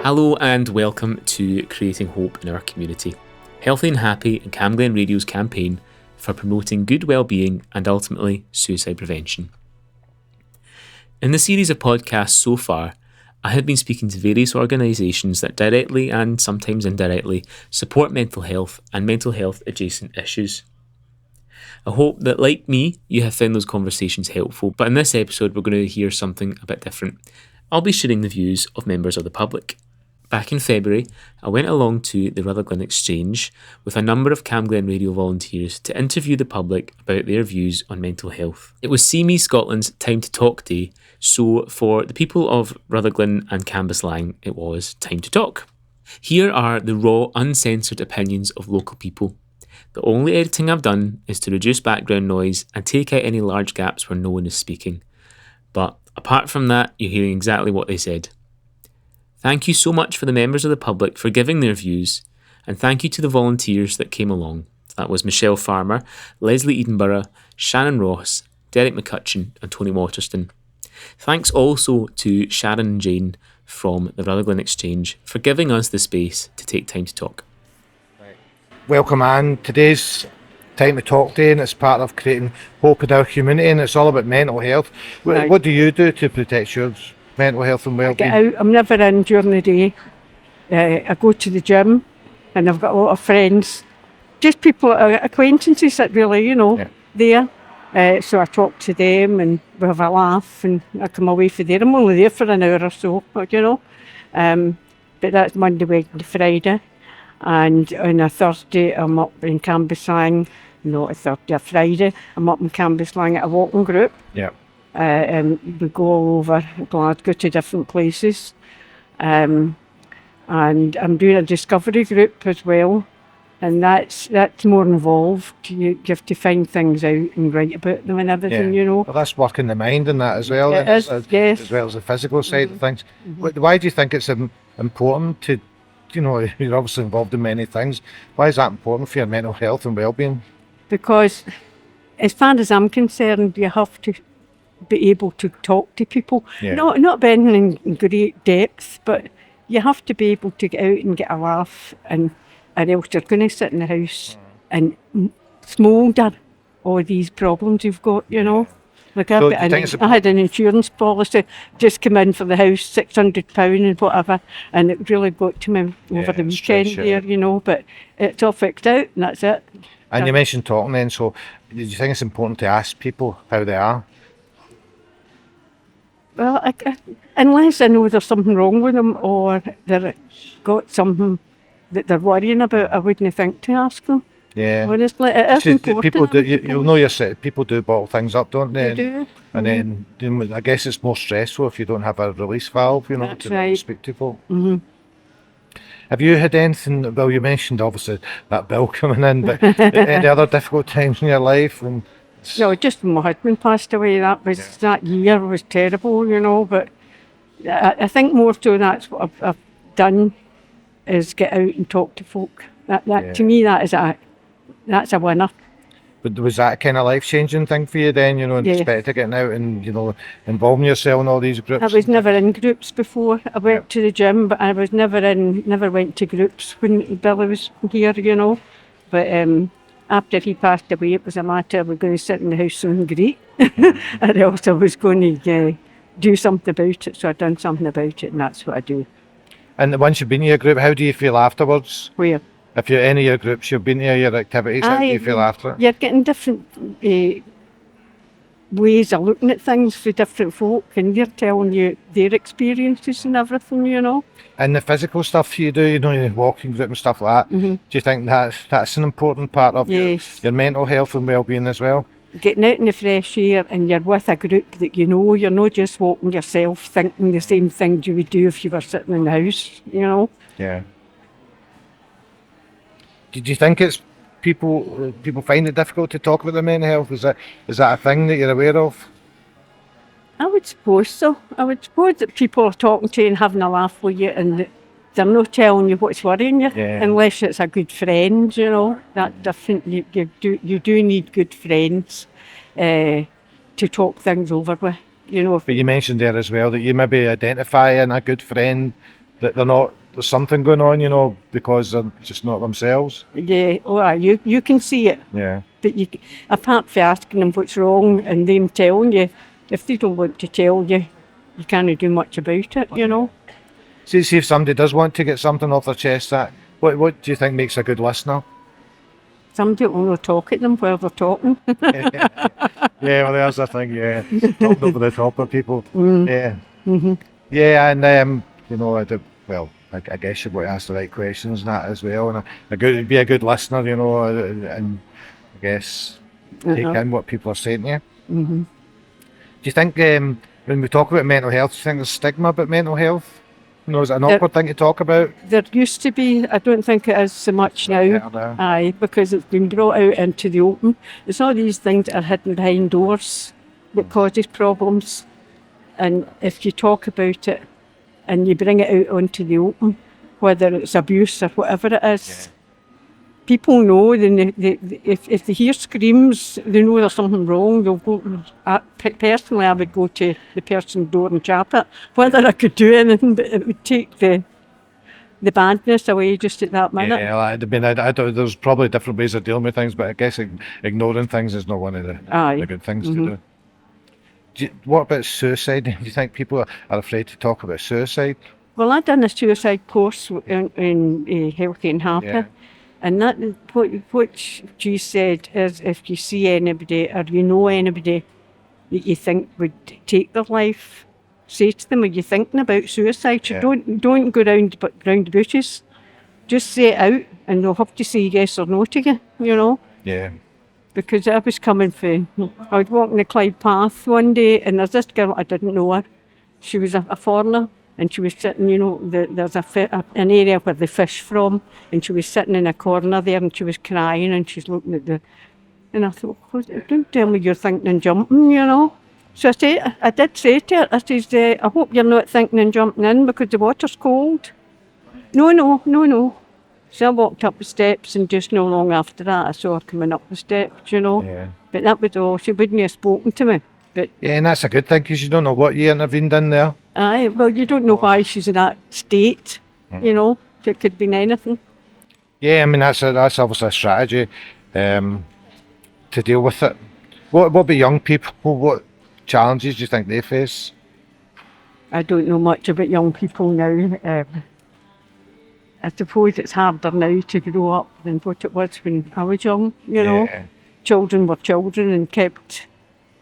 Hello and welcome to Creating Hope in Our Community, Healthy and Happy and Camglen Radio's campaign for promoting good well-being and ultimately suicide prevention. In the series of podcasts so far, I have been speaking to various organisations that directly and sometimes indirectly support mental health and mental health adjacent issues. I hope that, like me, you have found those conversations helpful, but in this episode we're going to hear something a bit different. I'll be sharing the views of members of the public. Back in February, I went along to the Rutherglen Exchange with a number of Camglen Radio volunteers to interview the public about their views on mental health. It was See Me Scotland's Time to Talk Day, so for the people of Rutherglen and Cambuslang, it was Time to Talk. Here are the raw, uncensored opinions of local people. The only editing I've done is to reduce background noise and take out any large gaps where no one is speaking. But apart from that, you're hearing exactly what they said. Thank you so much for the members of the public for giving their views, and thank you to the volunteers that came along. That was Michelle Farmer, Leslie Edenborough, Shannon Ross, Derek McCutcheon and Tony Waterston. Thanks also to Sharon and Jane from the Rutherglen Exchange for giving us the space to take time to talk. Welcome, Anne. Today's Time to Talk Day, and it's part of creating hope in our community, and it's all about mental health. What do you do to protect your mental health and well-being? I get out. I'm never in during the day. I go to the gym, and I've got a lot of friends, just people, acquaintances that really, there. So I talk to them, and we have a laugh, and I come away from there. I'm only there for an hour or so, but that's Monday, Wednesday, Friday. And on a Thursday, I'm up in Cambuslang. Not a Thursday, a Friday. I'm up in Cambuslang at a walking group. Yeah. We go all over Glasgow to different places. And I'm doing a discovery group as well. And that's more involved. You have to find things out and write about them and everything, Well, that's working the mind and that as well. It is, yes. As well as the physical side of things. Mm-hmm. Why do you think it's important to, you're obviously involved in many things. Why is that important for your mental health and well-being? Because as far as I'm concerned, you have to be able to talk to people. Yeah. Not being in great depth, but you have to be able to get out and get a laugh, or else you're going to sit in the house and smoulder all these problems you've got, Like I had an insurance policy just come in for the house, £600 and whatever, and it really got to me over the weekend there, but it's all fixed out and that's it. And you mentioned talking then, so do you think it's important to ask people how they are? Well, unless I know there's something wrong with them or they've got something that they're worrying about, I wouldn't think to ask them. Yeah. Honestly, it is important. People do, you'll know yourself, people do bottle things up, don't they? They do. And then I guess it's more stressful if you don't have a release valve, That's to right. speak to people. Mm-hmm. Have you had anything, well, you mentioned obviously that bill coming in, but any other difficult times in your life? No, just when my husband passed away, that year was terrible, but I think more so that's what I've done is get out and talk to folk. To me, that's a winner. But was that a kind of life-changing thing for you then, in respect to getting out and, involving yourself in all these groups? I was never in groups before. I went to the gym, but I was never went to groups when Billy was here, But after he passed away, it was a matter of we're going to sit in the house and greet. And else I was going to do something about it, so I've done something about it, and that's what I do. And once you've been in your group, how do you feel afterwards? Where? If you're in any of your groups, you've been to your activities, how do you feel after it? You're getting different ways of looking at things for different folk, and they're telling you their experiences and everything, And the physical stuff you do, your walking group and stuff like that, Mm-hmm. do you think that's an important part of your mental health and well-being as well? Getting out in the fresh air and you're with a group that you're not just walking yourself thinking the same things you would do if you were sitting in the house, Yeah. Did you think it's people find it difficult to talk about their mental health? Is that a thing that you're aware of? I would suppose so. I would suppose that people are talking to you and having a laugh with you and they're not telling you what's worrying you, unless it's a good friend, That's different. You do need good friends to talk things over with, But you mentioned there as well that you maybe identify in a good friend that they're not there's something going on, you know, because they're just not themselves. Yeah, you can see it. Yeah. But apart from asking them what's wrong and them telling you, if they don't want to tell you, you can't do much about it, you know. See if somebody does want to get something off their chest, what do you think makes a good listener? Some people will talk at them while they're talking. Yeah, well, there's the thing, yeah. Talking over the top of people. Yeah. Mm-hmm. Yeah, and, you know, I guess you've got to ask the right questions and that as well. And be a good listener, you know, and I guess take in what people are saying to you. Mm-hmm. Do you think when we talk about mental health, do you think there's stigma about mental health? You know, is it an awkward thing to talk about? There used to be. I don't think it is so much now. Aye, because it's been brought out into the open. It's all these things that are hidden behind doors that causes problems. And if you talk about it and you bring it out onto the open, whether it's abuse or whatever it is, people know. If they hear screams, they know there's something wrong. They'll go. Personally, I would go to the person's door and chat it. Whether I could do anything, but it would take the badness away just at that minute. Yeah, I mean, I don't, there's probably different ways of dealing with things, but I guess ignoring things is not one of the good things to do. What about suicide? Do you think people are afraid to talk about suicide? Well, I done a suicide course in Healthy and Happy, and that what she said is, if you see anybody or you know anybody that you think would take their life, say to them, are you thinking about suicide? So don't go round the bushes. Just say it out, and they'll have to say yes or no to you, you know. Yeah. Because I was coming I was walking the Clyde Path one day, and there's this girl, I didn't know her. She was a foreigner, and she was sitting, you know, there's an area where they fish from, and she was sitting in a corner there, and she was crying, and she's looking at and I thought, don't tell me you're thinking and jumping, you know. So I did say to her, I says, I hope you're not thinking and jumping in because the water's cold. No. So I walked up the steps, and just no long after that, I saw her coming up the steps, you know. Yeah. But that was all. She wouldn't have spoken to me. But yeah, and that's a good thing because you don't know what you intervened in there. Aye, well, you don't know why she's in that state, you know. It could be anything. Yeah, I mean, that's obviously a strategy to deal with it. What about young people? What challenges do you think they face? I don't know much about young people now. I suppose it's harder now to grow up than what it was when I was young, you know. Children were children and kept,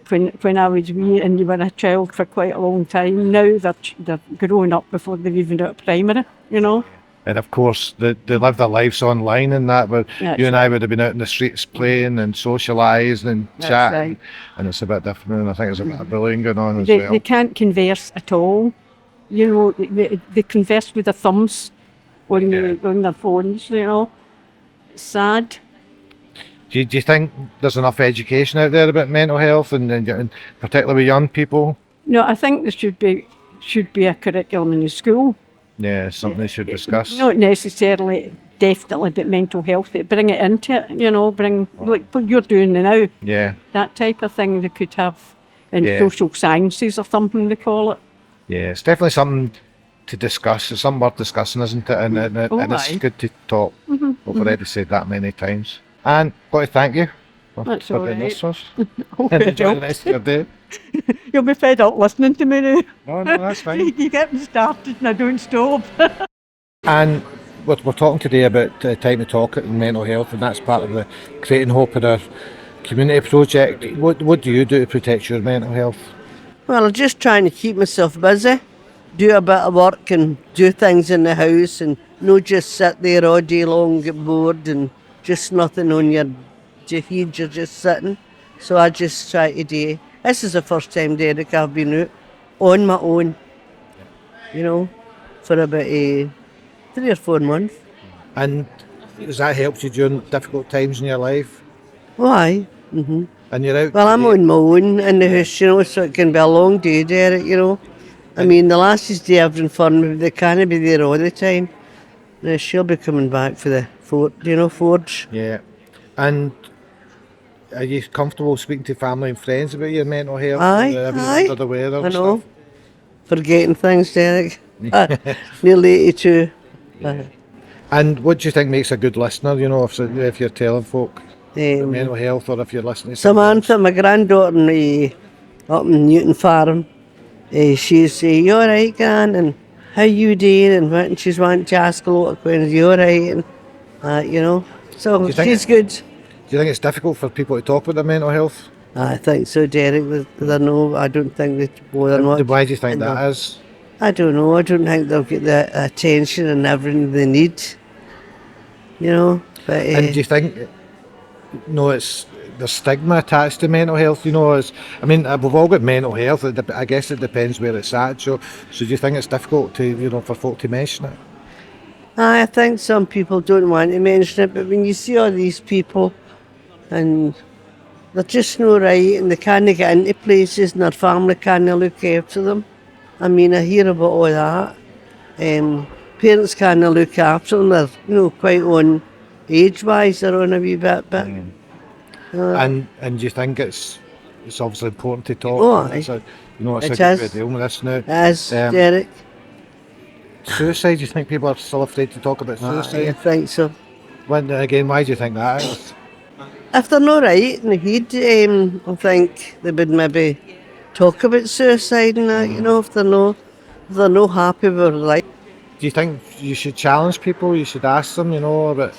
when I was wee and you were a child for quite a long time. Now they're growing up before they've even out of primary, you know. And of course, they live their lives online and that, but you and I would have been out in the streets playing and socialising and chatting, and it's a bit different, and I think there's a bit of bullying going on as well. They can't converse at all, you know, they converse with their thumbs on their phones, you know. It's sad. Do you think there's enough education out there about mental health and particularly with young people? No, I think there should be a curriculum in the school. Yeah, something they should discuss. Not necessarily, definitely about mental health, but bring it into it, you know, like what you're doing now. Yeah. That type of thing they could have in social sciences or something they call it. Yeah, it's definitely something to discuss. It's something worth discussing, isn't it? And it's good to talk. I've already said that many times. And got to thank you for doing this for us. Enjoy the rest of your day. You'll be fed up listening to me now. No, that's fine. You get me started and I don't stop. And we're talking today about Time to Talk and mental health, and that's part of the Creating Hope in Our Community project. What do you do to protect your mental health? Well, I'm just trying to keep myself busy, do a bit of work and do things in the house, and not just sit there all day long, get bored and just nothing on your head, you're just sitting. So I just try to do. This is the first time, Derek, I've been out on my own, you know, for about 3 or 4 months. And has that helped you during difficult times in your life? Oh, aye. Mm-hmm. And you're out? Well, I'm on my own in the house, you know, so it can be a long day, Derek, you know. I mean, the lassies do everything for me, but they can't be there all the time. Now, she'll be coming back for the forge. Yeah. And are you comfortable speaking to family and friends about your mental health? Aye. Aware of I know. Stuff? Forgetting things, Derek. Nearly 82. And what do you think makes a good listener, you know, if you're telling folk about mental health, or if you're listening to Samantha, my granddaughter up in Newton Farm, she's say, "You alright, Gran?" and "How you doing?" and she's wanting to ask a lot of questions, "You alright?" and you know, so she's good. Do you think it's difficult for people to talk about their mental health? I think so, Derek. I don't think they bother much. Why do you think that is? I don't know. I don't think they'll get the attention and everything they need. You know, but and do you think, it's the stigma attached to mental health? You know, we've all got mental health. I guess it depends where it's at. So do you think it's difficult to, for folk to mention it? I think some people don't want to mention it, but when you see all these people and they're just not right and they can't get into places and their family can't look after them. I mean, I hear about all that. Parents can't look after them. They're, quite on age-wise, they're on a wee bit. And do you think it's obviously important to talk? Oh, it's a good way of dealing with this now. It is, Derek. Suicide, do you think people are still afraid to talk about suicide? I think so. Why do you think that is? If they're not right in the head, I think they would maybe talk about suicide and that, if they're not happy with their life. Do you think you should challenge people? You should ask them, about...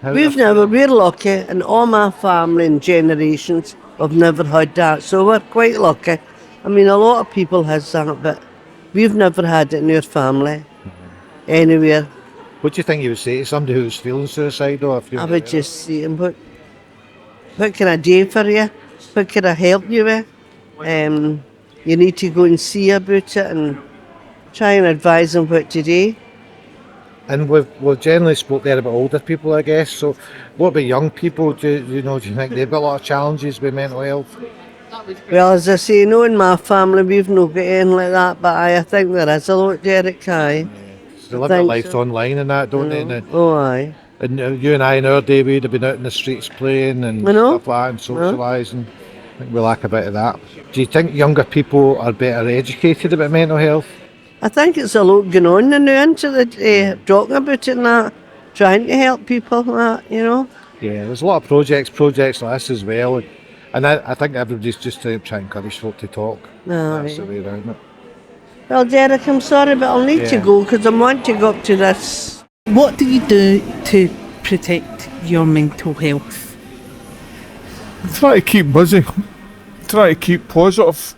We're lucky, and all my family and generations have never had that, so we're quite lucky. I mean, a lot of people has that, but we've never had it in our family, anywhere. What do you think you would say to somebody who's feeling suicidal? I would just say, what can I do for you? What can I help you with? You need to go and see about it and try and advise them what to do. And we've generally spoke there about older people, I guess. So what about young people? Do you think they've got a lot of challenges with mental health? Well, as I say, in my family we've not got anything like that, but I think there is a lot, Derek. Aye. They live their lives online and that, don't they? Aye. And you and I in our day, we'd have been out in the streets playing and stuff like that and socialising. I think we lack a bit of that. Do you think younger people are better educated about mental health? I think it's a lot going on now into the talking about it and that, trying to help people and that, Yeah, there's a lot of projects like this as well. And I think everybody's just trying to encourage folk to talk. That's the way around it. Well, Derek, I'm sorry, but I'll need to go because I want to go up to this. What do you do to protect your mental health? Try to keep busy. Try to keep positive.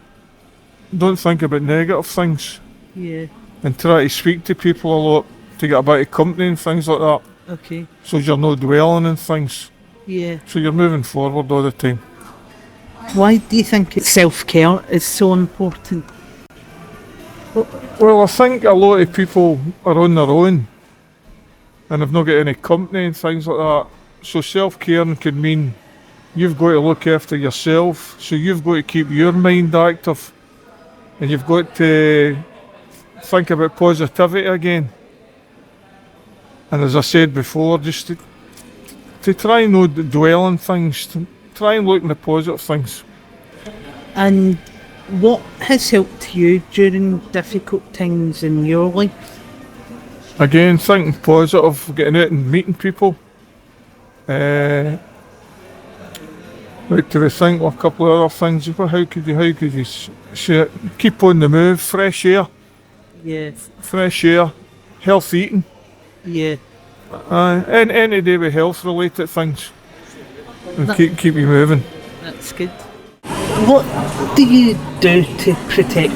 Don't think about negative things. Yeah. And try to speak to people a lot, to get a bit of company and things like that. Okay. So you're not dwelling on things. Yeah. So you're moving forward all the time. Why do you think self-care is so important? Well, I think a lot of people are on their own and have not got any company and things like that. So self-caring could mean you've got to look after yourself. So you've got to keep your mind active and you've got to think about positivity again. And as I said before, just to try and not dwell on things, to try and look at the positive things. And what has helped you during difficult times in your life? Again, thinking positive, getting out and meeting people. Like to think of a couple of other things. How could you keep on the move? Fresh air. Yeah. Fresh air. Health eating. Yeah. And any day with health related things. And keep you moving. That's good. What do you do to protect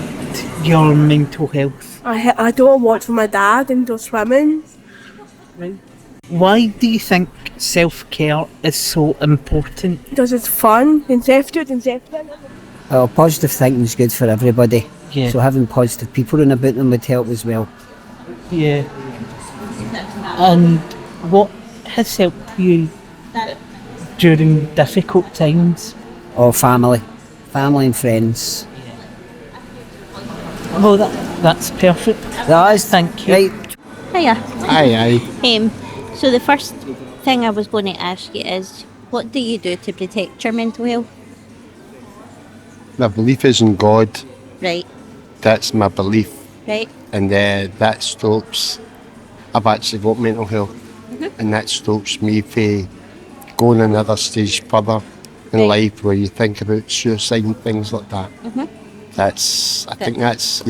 your mental health? I don't watch with my dad and go swimming. Right. Why do you think self-care is so important? Because it's fun and self-care. Positive thinking is good for everybody. Yeah. So having positive people in about them would help as well. Yeah. And what has helped you during difficult times? Family and friends. Oh, that's perfect. That is, thank you. Right. Hiya. Aye. So the first thing I was going to ask you is, what do you do to protect your mental health? My belief is in God. Right. That's my belief. Right. And that stops I've actually got mental health, and that stops me from going another stage further in life where you think about suicide and things like that. I think that's,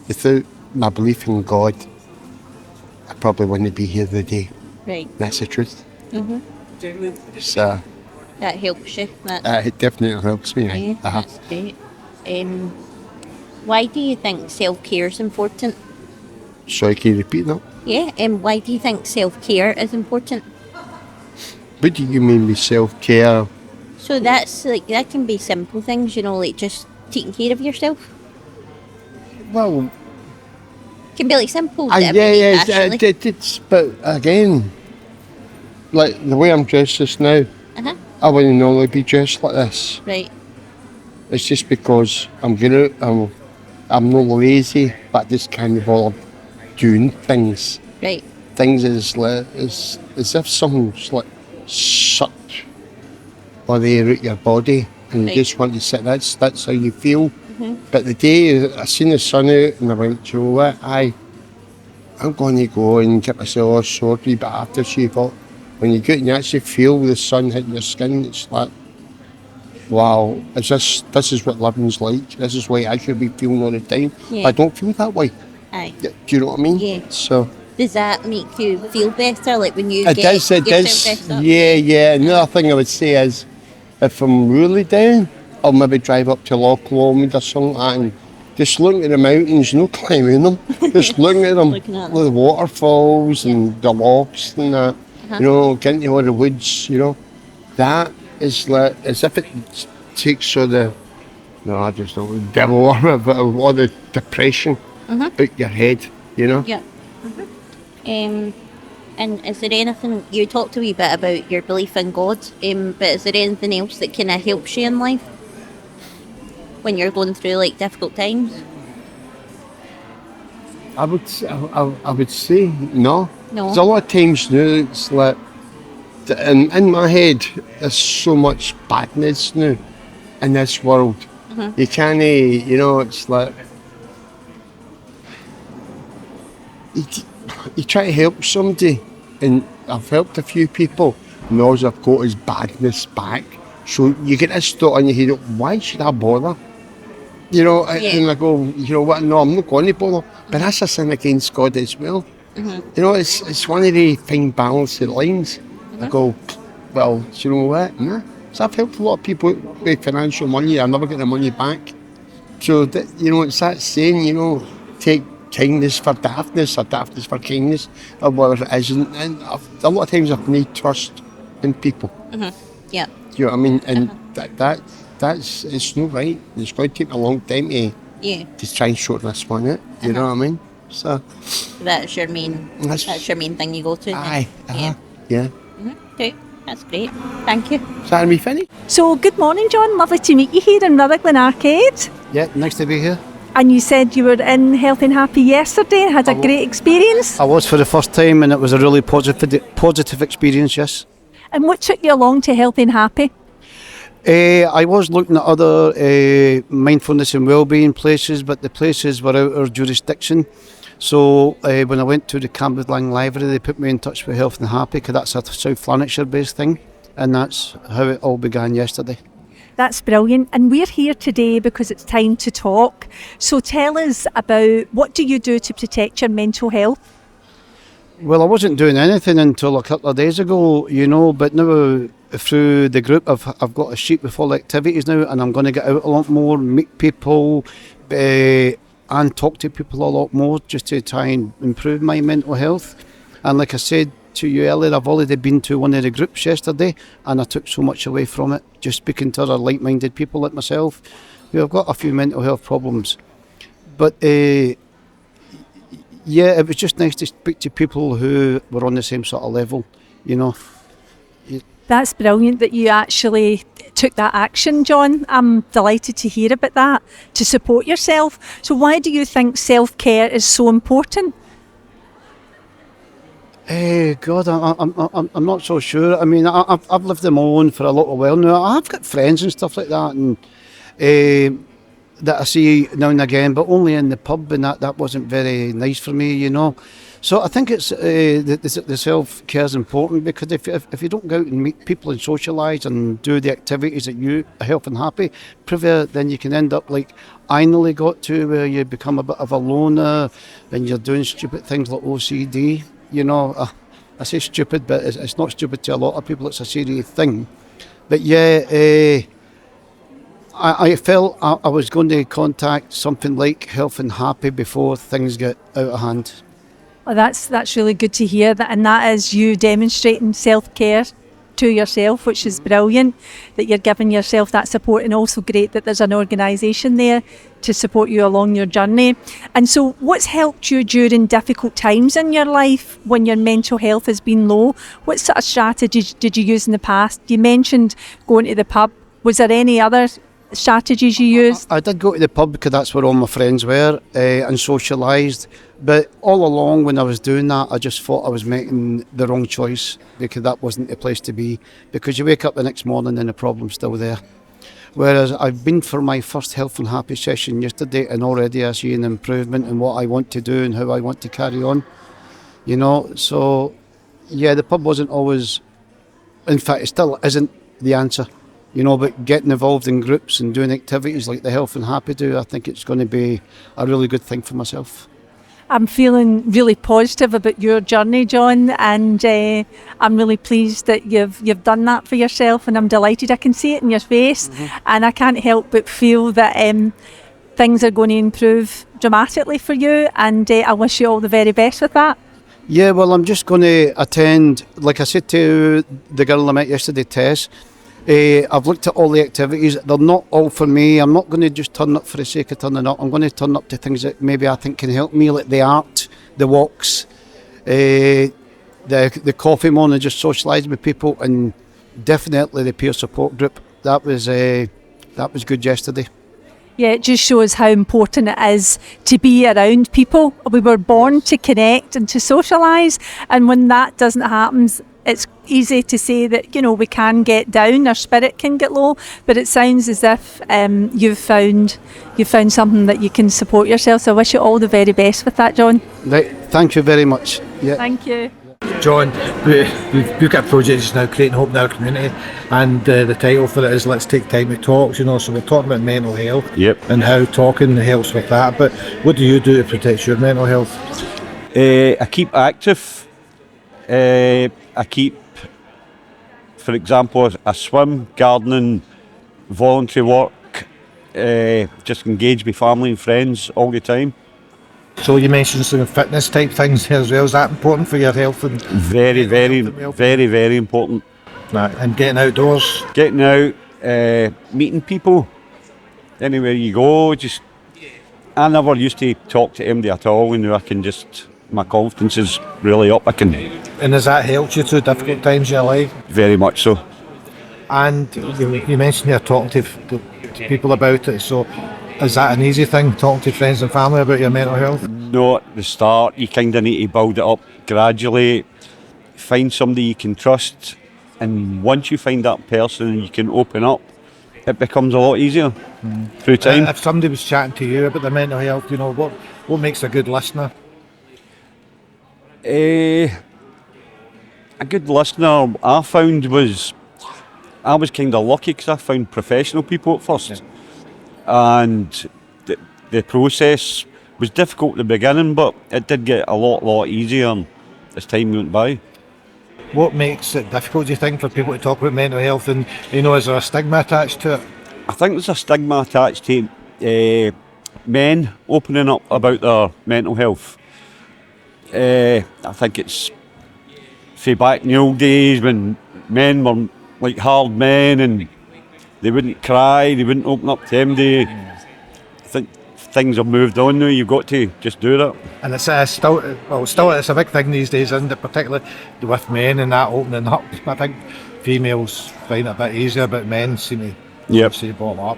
without my belief in God, I probably wouldn't be here today. Right. That's the truth. So, that helps you. it definitely helps me. Yeah, that's great. Why do you think self-care is important? Sorry, can you repeat that? Yeah, why do you think self-care is important? What do you mean by self-care? So that's like, that can be simple things, you know, like just taking care of yourself. Well, Can be like simple. But again, like the way I'm dressed just now, Uh-huh. I wouldn't normally be dressed like this. Right. It's just because I'm good out, I'm not lazy, but I just can't bother doing things. Right. Things is like, as if something's like sucked by the air out your body, and you just want to sit. That's how you feel. But the day I seen the sun out and I went, you know what, I'm going to go and get myself all sorted. But after she thought, when you get and you actually feel the sun hitting your skin, it's like, wow, this is what living's like. This is why I should be feeling all the time. Yeah. I don't feel that way. Aye. Do you know what I mean? Yeah. So Does that make you feel better, like when you it get does. yourself better? Yeah. Another thing I would say is, if I'm really down, I'll maybe drive up to Loch Lomond or something like that and just looking at the mountains, no climbing them, just looking at them, the waterfalls and the lochs and that, you know, getting to all the woods, you know. That is like, as if it takes all the, no, I just don't, the devil out of it, all the depression out your head, you know. Yeah. And is there anything, you talked a wee bit about your belief in God, but is there anything else that kind of helps you in life when you're going through like difficult times? I would say no. No. There's a lot of times now it's like, in my head, there's so much badness now in this world. You can't, you know, it's like, you try to help somebody, and I've helped a few people, and all I've got is badness back. So you get this thought in your head, why should I bother? You know, and I go, you know what, no, I'm not going to bother. But that's a sin against God as well. You know, it's one of the fine balanced lines. I go, well, do you know what? Nah. So I've helped a lot of people with financial money, I never get the money back. So, you know, it's that saying, you know, take kindness for daftness or daftness for kindness or whatever it is. And a lot of times I've need trust in people. Yeah. Do you know what I mean? And that's it's not right. It's going to take a long time to try and sort this one out. You know what I mean? So that's your main thing you go to. Aye. Yeah. Okay, that's great. Thank you. Is that me finished? So, good morning, John. Lovely to meet you here in Rutherglen Arcade. Yeah, nice to be here. And you said you were in Healthy and Happy yesterday and had a great experience. I was for the first time, and it was a really positive experience, yes. And what took you along to Healthy and Happy? I was looking at other mindfulness and wellbeing places, but the places were out of our jurisdiction. So when I went to the Cambridge Library, they put me in touch with Health and Happy, because that's a South Lanarkshire based thing, and that's how it all began yesterday. That's brilliant. And we're here today because it's time to talk. So tell us about, what do you do to protect your mental health? Well, I wasn't doing anything until a couple of days ago, you know, but now through the group I've got a sheet with all the activities now, and I'm going to get out a lot more, meet people and talk to people a lot more, just to try and improve my mental health. And like I said to you earlier, I've already been to one of the groups yesterday, and I took so much away from it, just speaking to other like-minded people like myself who have got a few mental health problems. But yeah, it was just nice to speak to people who were on the same sort of level, you know. That's brilliant that you actually took that action, John. I'm delighted to hear about that, to support yourself. So why do you think self-care is so important? God, I'm not so sure. I mean, I've lived on my own for a little while now. I've got friends and stuff like that, and that I see now and again, but only in the pub, and that wasn't very nice for me, you know. So I think it's the self-care is important, because if you don't go out and meet people and socialise and do the activities that you are healthy and happy, then you can end up like I nearly got to, where you become a bit of a loner and you're doing stupid things like OCD. You know, I say stupid, but it's not stupid to a lot of people. It's a serious thing. But yeah, I felt I was going to contact something like Health and Happy before things get out of hand. Well, that's really good to hear, and that is you demonstrating self-care to yourself, which is brilliant, that you're giving yourself that support, and also great that there's an organisation there to support you along your journey. And so what's helped you during difficult times in your life when your mental health has been low? What sort of strategies did you use in the past? You mentioned going to the pub. Was there any other strategies you used? I did go to the pub because that's where all my friends were, and socialised. But all along when I was doing that, I just thought I was making the wrong choice, because that wasn't the place to be. Because you wake up the next morning and the problem's still there. Whereas I've been for my first Health and Happy session yesterday, and already I see an improvement in what I want to do and how I want to carry on. You know, so yeah, the pub wasn't always, in fact it still isn't the answer. You know, but getting involved in groups and doing activities like the Health and Happy do, I think it's going to be a really good thing for myself. I'm feeling really positive about your journey, John, and I'm really pleased that you've done that for yourself, and I'm delighted. I can see it in your face, and I can't help but feel that things are going to improve dramatically for you, and I wish you all the very best with that. Yeah, well, I'm just going to attend, like I said to the girl I met yesterday, Tess, I've looked at all the activities. They're not all for me. I'm not going to just turn up for the sake of turning up. I'm going to turn up to things that maybe I think can help me, like the art, the walks, the coffee morning, just socialising with people, and definitely the peer support group. That was good yesterday. Yeah, it just shows how important it is to be around people. We were born to connect and to socialise, and when that doesn't happen, it's easy to say that, you know, we can get down, our spirit can get low, but it sounds as if you've found something that you can support yourself. So I wish you all the very best with that, John. Right, thank you very much. Yeah. Thank you. John, we've got a project just now, creating hope in our community, and the title for it is Let's Take Time to Talk. You know, so we're talking about mental health, and how talking helps with that. But what do you do to protect your mental health? I keep active. I keep, for example, I swim, gardening, voluntary work, just engage with family and friends all the time. So you mentioned some fitness type things here as well. Is that important for your health? And very important. Right. And getting outdoors? Getting out, meeting people, anywhere you go. I never used to talk to anybody at all, and now I can my confidence is really up. And has that helped you through difficult times in your life? Very much so. And you mentioned you're talking to people about it, so is that an easy thing, talking to friends and family about your mental health? No, at the start, you kind of need to build it up gradually, find somebody you can trust, and once you find that person and you can open up, it becomes a lot easier through time. If somebody was chatting to you about their mental health, you know, what makes a good listener? A good listener I found was, I was kind of lucky because I found professional people at first, and the process was difficult at the beginning, but it did get a lot easier as time went by. What makes it difficult, do you think, for people to talk about mental health, and, you know, is there a stigma attached to it? I think there's a stigma attached to men opening up about their mental health. I think it's back in the old days when men were like hard men and they wouldn't cry, they wouldn't open up to anybody. I think things have moved on now, you've got to just do that. And it's still it's a big thing these days, isn't it? Particularly with men and that opening up. I think females find it a bit easier, but men seem to say bottom up.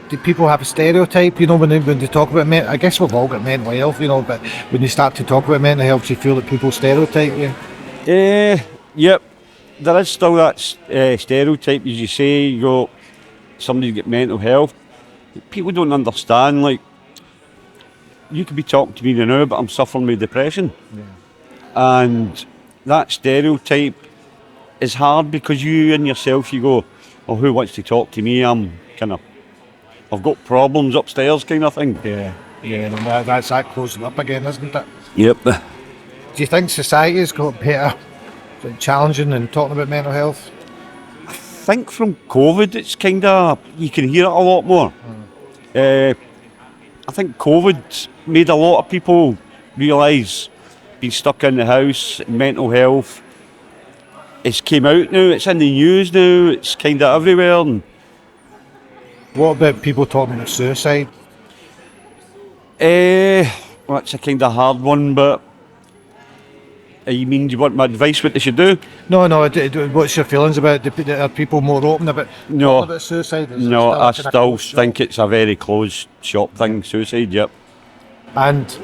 Do people have a stereotype, you know, when they talk about mental? I guess we've all got mental health, you know, but when you start to talk about mental health, do you feel that people stereotype you? Yep, there is still that stereotype, as you say. You go, somebody's got mental health. People don't understand, like, you could be talking to me now, but I'm suffering with depression. And that stereotype is hard because you in yourself, you go, oh, who wants to talk to me? I've got problems upstairs kind of thing. Yeah, and that's that closing up again, isn't it? Yep. Do you think society's got better at challenging and talking about mental health? I think from COVID, it's kind of, you can hear it a lot more. I think COVID made a lot of people realise being stuck in the house, mental health. It's came out now, it's in the news now, it's kind of everywhere. And what about people talking about suicide? Well, it's a kind of hard one, but you mean you want my advice what they should do? No, what's your feelings about it? Are people more open about talking about suicide? No, I still think it's a very closed shop thing, suicide, yep. And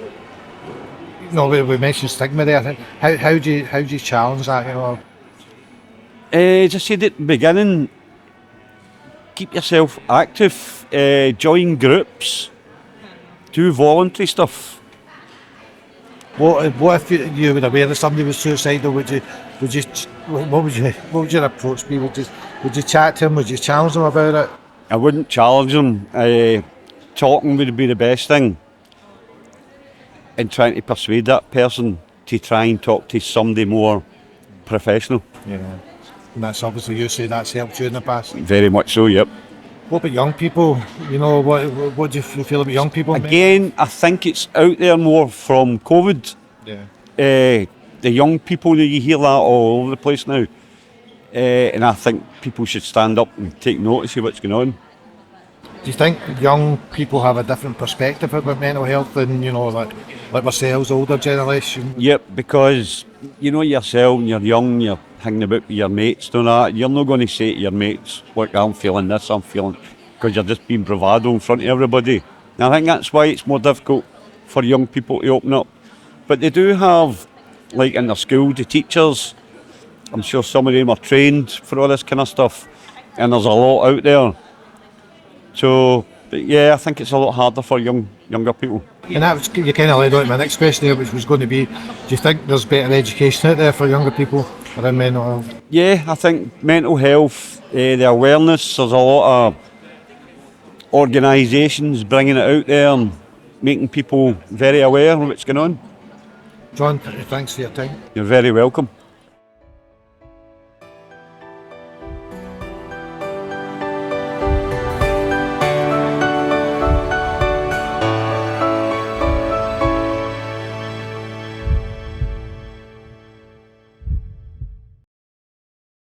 we mentioned stigma there. How do you challenge that? As I said at the beginning, keep yourself active, join groups, do voluntary stuff. What if you were aware that somebody was suicidal? What would your approach be? Would you chat to them? Would you challenge them about it? I wouldn't challenge them. Talking would be the best thing, and trying to persuade that person to try and talk to somebody more professional. Yeah, and that's obviously, you say that's helped you in the past. Very much so, yep. What about young people? What do you feel about young people? Again, I think it's out there more from COVID. Yeah. The young people, you hear that all over the place now. And I think people should stand up and take notice of what's going on. Do you think young people have a different perspective about mental health than, like ourselves, older generation? Yep, because yourself, when you're young, you're hanging about with your mates, you're not going to say to your mates, look, I'm feeling this, I'm feeling, because you're just being bravado in front of everybody. And I think that's why it's more difficult for young people to open up. But they do have, like in their school, the teachers, I'm sure some of them are trained for all this kind of stuff, and there's a lot out there. So, yeah, I think it's a lot harder for younger people. And that was, you kind of led on to my next question there, which was going to be, do you think there's better education out there for younger people around mental health? Yeah, I think mental health, the awareness, there's a lot of organisations bringing it out there and making people very aware of what's going on. John, thanks for your time. You're very welcome.